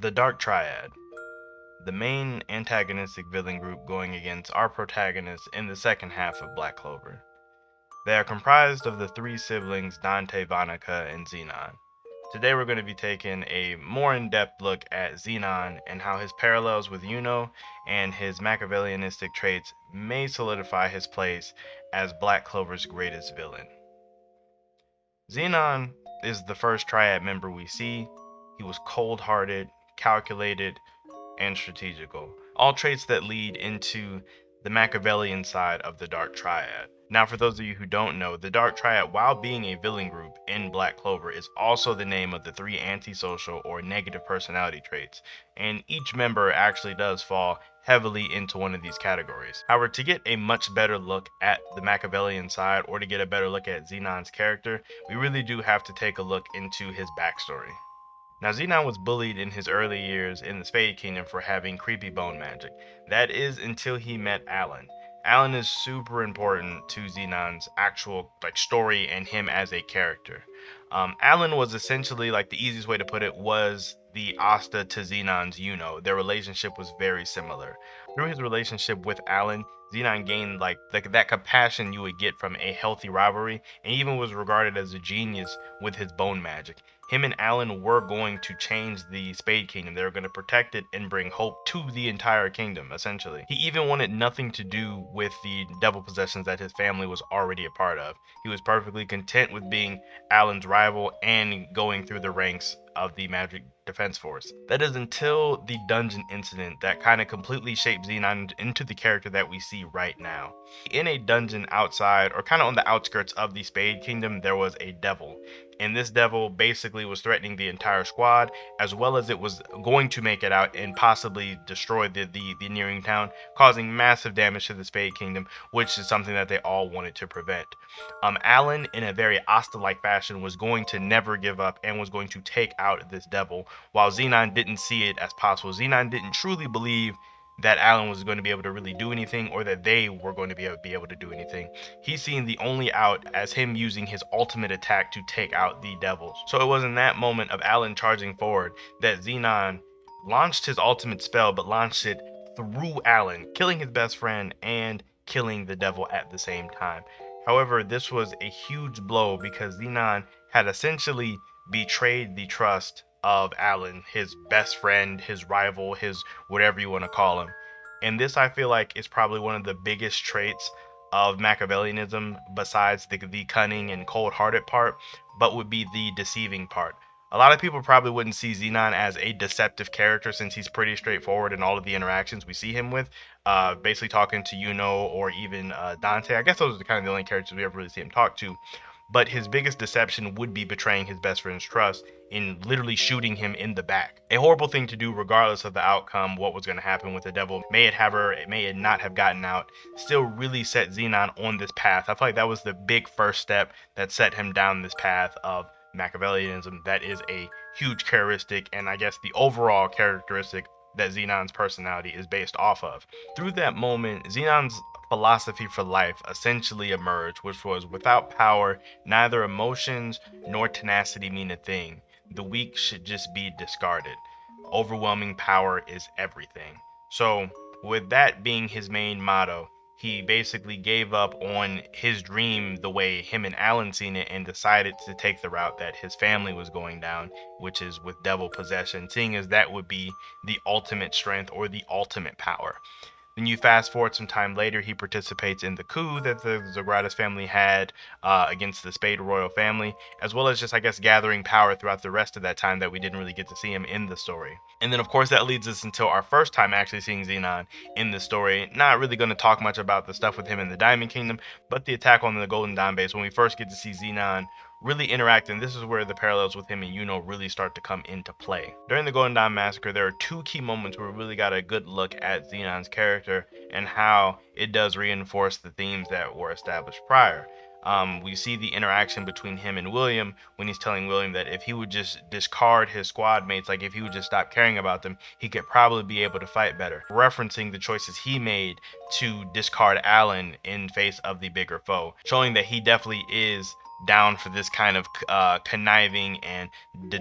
The Dark Triad, the main antagonistic villain group going against our protagonists in the second half of Black Clover. They are comprised of the three siblings Dante, Vonica, and Zenon. Today we're going to be taking a more in-depth look at Zenon and how his parallels with Yuno and his Machiavellianistic traits may solidify his place as Black Clover's greatest villain. Zenon is the first Triad member we see. He was cold-hearted, calculated, and strategical, all traits that lead into the Machiavellian side of the Dark Triad. Now, for those of you who don't know, the Dark Triad, while being a villain group in Black Clover, is also the name of the three antisocial or negative personality traits, and each member actually does fall heavily into one of these categories. However, to get a much better look at the Machiavellian side, or to get a better look at Zenon's character, we really do have to take a look into his backstory. Now, Zenon was bullied in his early years in the Spade Kingdom for having creepy bone magic. That is until he met Alan. Alan is super important to Zenon's actual story and him as a character. Alan was essentially, the easiest way to put it, was the Asta to Zenon's Yuno. Their relationship was very similar. Through his relationship with Alan, Zenon gained that compassion you would get from a healthy rivalry, and even was regarded as a genius with his bone magic. Him and Alan were going to change the Spade Kingdom. They were going to protect it and bring hope to the entire kingdom, essentially. He even wanted nothing to do with the devil possessions that his family was already a part of. He was perfectly content with being Alan's rival and going through the ranks of the Magic Defense Force. That is until the dungeon incident that kind of completely shaped Zenon into the character that we see right now. In a dungeon outside, or kind of on the outskirts of the Spade Kingdom, there was a devil. And this devil basically was threatening the entire squad, as well as it was going to make it out and possibly destroy the nearing town, causing massive damage to the Spade Kingdom, which is something that they all wanted to prevent. Alan, in a very Asta-like fashion, was going to never give up and was going to take out this devil, while Zenon didn't see it as possible. Zenon didn't truly believe that Alan was going to be able to really do anything, or that they were going to be able to do anything. He's seen the only out as him using his ultimate attack to take out the devils. So it was in that moment of Alan charging forward that Zenon launched his ultimate spell, but launched it through Alan, killing his best friend and killing the devil at the same time. However, this was a huge blow because Zenon had essentially betrayed the trust of Alan, his best friend, his rival, his whatever you want to call him. And this, I feel like, is probably one of the biggest traits of Machiavellianism, besides the cunning and cold-hearted part, but would be the deceiving part. A lot of people probably wouldn't see Zenon as a deceptive character, since he's pretty straightforward in all of the interactions we see him with, basically talking to Yuno or even Dante. I guess those are the kind of the only characters we ever really see him talk to. But his biggest deception would be betraying his best friend's trust in literally shooting him in the back. A horrible thing to do regardless of the outcome, what was going to happen with the devil. May it have her, may it not have gotten out, still really set Zenon on this path. I feel like that was the big first step that set him down this path of Machiavellianism. That is a huge characteristic, and I guess the overall characteristic that Zenon's personality is based off of. Through that moment, Zenon's philosophy for life essentially emerged, which was, without power, neither emotions nor tenacity mean a thing. The weak should just be discarded. Overwhelming power is everything. So, with that being his main motto, he basically gave up on his dream the way him and Alan seen it, and decided to take the route that his family was going down, which is with devil possession, seeing as that would be the ultimate strength or the ultimate power. Then you fast forward some time later, he participates in the coup that the Zogratis family had against the Spade royal family, as well as just, I guess, gathering power throughout the rest of that time that we didn't really get to see him in the story. And then, of course, that leads us until our first time actually seeing Zenon in the story. Not really going to talk much about the stuff with him in the Diamond Kingdom, but the attack on the Golden Dawn base, when we first get to see Zenon really interact, and this is where the parallels with him and Yuno really start to come into play. During the Golden Dawn Massacre, there are two key moments where we really got a good look at Zenon's character and how it does reinforce the themes that were established prior. We see the interaction between him and William when he's telling William that if he would just discard his squad mates, like if he would just stop caring about them, he could probably be able to fight better, referencing the choices he made to discard Alan in face of the bigger foe, showing that he definitely is down for this kind of conniving and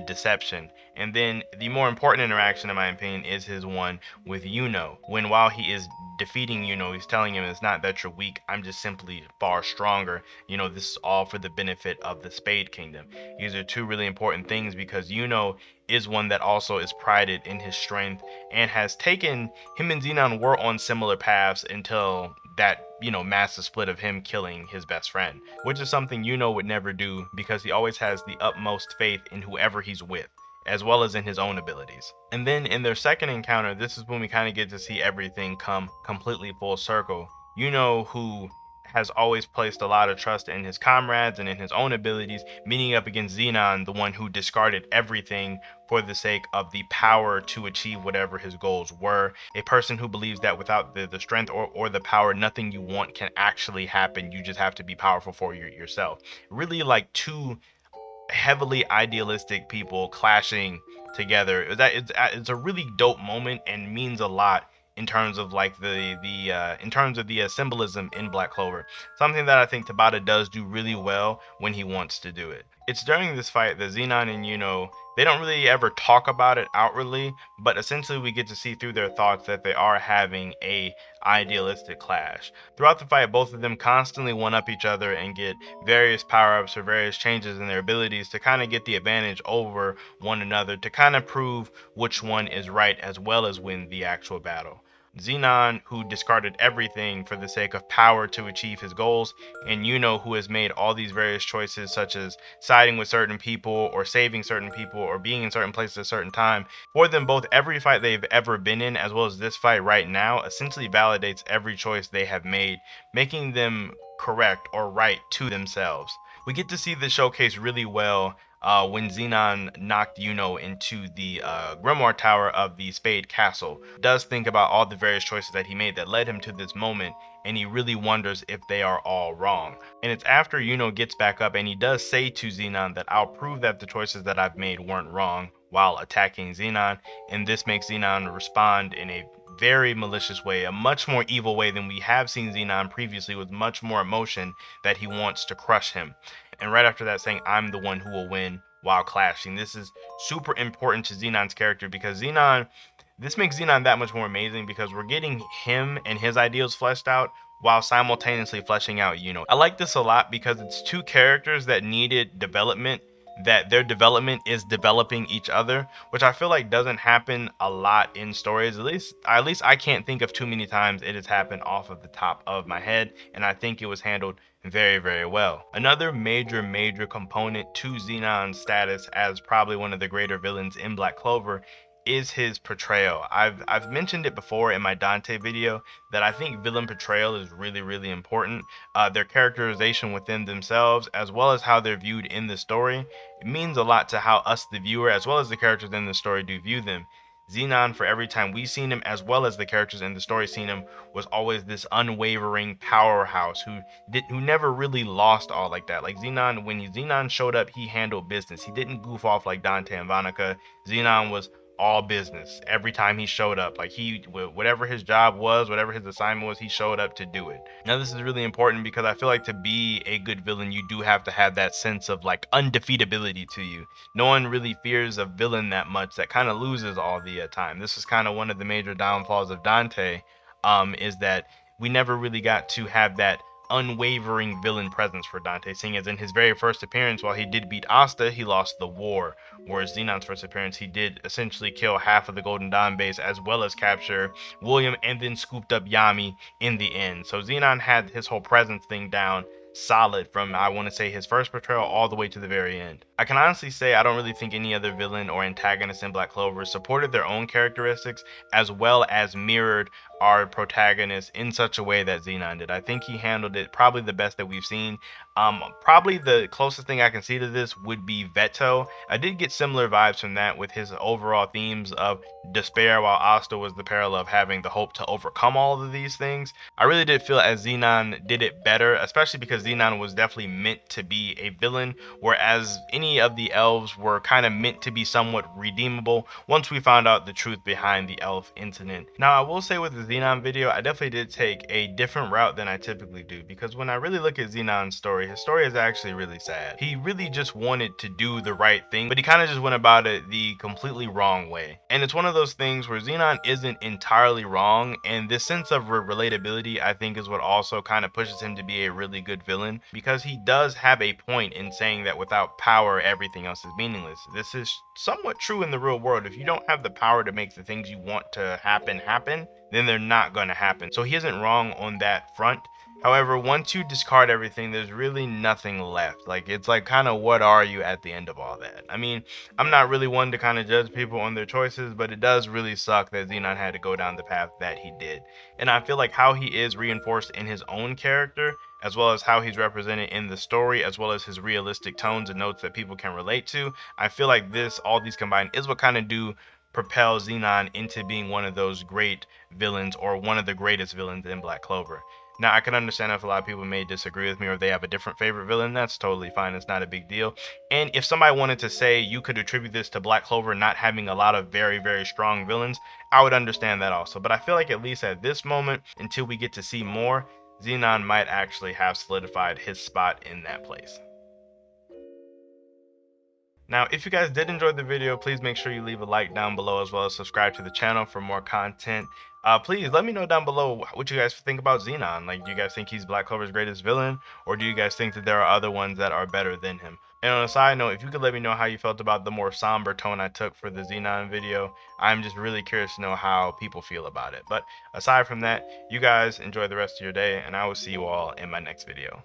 deception. And then the more important interaction, in my opinion, is his one with Yuno. When while he is defeating Yuno, he's telling him it's not that you're weak, I'm just simply far stronger. This is all for the benefit of the Spade Kingdom. These are two really important things because Yuno is one that also is prided in his strength and has taken him and Zenon were on similar paths until that massive split of him killing his best friend, which is something would never do because he always has the utmost faith in whoever he's with, as well as in his own abilities. And then in their second encounter, this is when we kind of get to see everything come completely full circle. Who has always placed a lot of trust in his comrades and in his own abilities, meeting up against Zenon, the one who discarded everything for the sake of the power to achieve whatever his goals were. A person who believes that without the strength or the power, nothing you want can actually happen. You just have to be powerful for yourself. Really like two heavily idealistic people clashing together. It's a really dope moment and means a lot in terms of like the symbolism in Black Clover. Something that I think Tabata does do really well when he wants to do it. It's during this fight that Zenon and they don't really ever talk about it outwardly, but essentially we get to see through their thoughts that they are having a idealistic clash. Throughout the fight, both of them constantly one up each other and get various power-ups or various changes in their abilities to kind of get the advantage over one another to kind of prove which one is right as well as win the actual battle. Zenon, who discarded everything for the sake of power to achieve his goals, and who has made all these various choices, such as siding with certain people, or saving certain people, or being in certain places at a certain time. For them both, every fight they've ever been in, as well as this fight right now, essentially validates every choice they have made, making them correct or right to themselves. We get to see this showcase really well when Zenon knocked into the Grimoire Tower of the Spade Castle. Does think about all the various choices that he made that led him to this moment, and he really wonders if they are all wrong. And it's after gets back up and he does say to Zenon that I'll prove that the choices that I've made weren't wrong while attacking Zenon, and this makes Zenon respond in a very malicious way, a much more evil way than we have seen Zenon previously, with much more emotion that he wants to crush him. And right after that, saying, I'm the one who will win while clashing. This is super important to Xenon's character because this makes Zenon that much more amazing because we're getting him and his ideals fleshed out while simultaneously fleshing out I like this a lot because it's two characters that needed development, that their development is developing each other, which I feel like doesn't happen a lot in stories. At least I can't think of too many times it has happened off of the top of my head, and I think it was handled very, very well. Another major component to Xenon's status as probably one of the greater villains in Black Clover is his portrayal. I've mentioned it before in my Dante video that I think villain portrayal is really important. Their characterization within themselves, as well as how they're viewed in the story, it means a lot to how us, the viewer, as well as the characters in the story, do view them. Zenon, for every time we seen him, as well as the characters in the story seen him, was always this unwavering powerhouse who never really lost all like that. Like Zenon, when Zenon showed up, he handled business. He didn't goof off like Dante and Vanica. Zenon was all business every time he showed up. Like whatever his job was, whatever his assignment was, he showed up to do it. Now this is really important because I feel like to be a good villain, you do have to have that sense of like undefeatability to you. No one really fears a villain that much that kind of loses all the time. This is kind of one of the major downfalls of Dante, is that we never really got to have that unwavering villain presence for Dante, seeing as in his very first appearance, while he did beat Asta, he lost the war. Whereas Xenon's first appearance, he did essentially kill half of the Golden Dawn base, as well as capture William and then scooped up Yami in the end. So Zenon had his whole presence thing down solid from, I want to say, his first portrayal all the way to the very end. I can honestly say I don't really think any other villain or antagonist in Black Clover supported their own characteristics as well as mirrored our protagonist in such a way that Zenon did. I think he handled it probably the best that we've seen. Probably the closest thing I can see to this would be Veto. I did get similar vibes from that with his overall themes of despair, while Asta was the parallel of having the hope to overcome all of these things. I really did feel as Zenon did it better, especially because Zenon was definitely meant to be a villain, whereas any many of the elves were kind of meant to be somewhat redeemable once we found out the truth behind the elf incident. Now, I will say with the Zenon video, I definitely did take a different route than I typically do, because when I really look at Zenon's story, his story is actually really sad. He really just wanted to do the right thing, but he kind of just went about it the completely wrong way. And it's one of those things where Zenon isn't entirely wrong, and this sense of relatability, I think, is what also kind of pushes him to be a really good villain, because he does have a point in saying that without power, everything else is meaningless. This is somewhat true in the real world. If you don't have the power to make the things you want to happen, then they're not going to happen. So he isn't wrong on that front. However, once you discard everything, there's really nothing left. Like, it's like, kind of, what are you at the end of all that? I mean, I'm not really one to kind of judge people on their choices, but it does really suck that Zenon had to go down the path that he did. And I feel like how he is reinforced in his own character, as well as how he's represented in the story, as well as his realistic tones and notes that people can relate to, I feel like all these combined, is what kind of do propel Zenon into being one of those great villains, or one of the greatest villains in Black Clover. Now, I can understand if a lot of people may disagree with me, or they have a different favorite villain. That's totally fine. It's not a big deal. And if somebody wanted to say you could attribute this to Black Clover not having a lot of very, very strong villains, I would understand that also. But I feel like, at least at this moment, until we get to see more, Zenon might actually have solidified his spot in that place. Now, if you guys did enjoy the video, please make sure you leave a like down below, as well as subscribe to the channel for more content. Please let me know down below what you guys think about Zenon. Like, do you guys think he's Black Clover's greatest villain, or do you guys think that there are other ones that are better than him? And on a side note, if you could let me know how you felt about the more somber tone I took for the Zenon video, I'm just really curious to know how people feel about it. But aside from that, you guys enjoy the rest of your day, and I will see you all in my next video.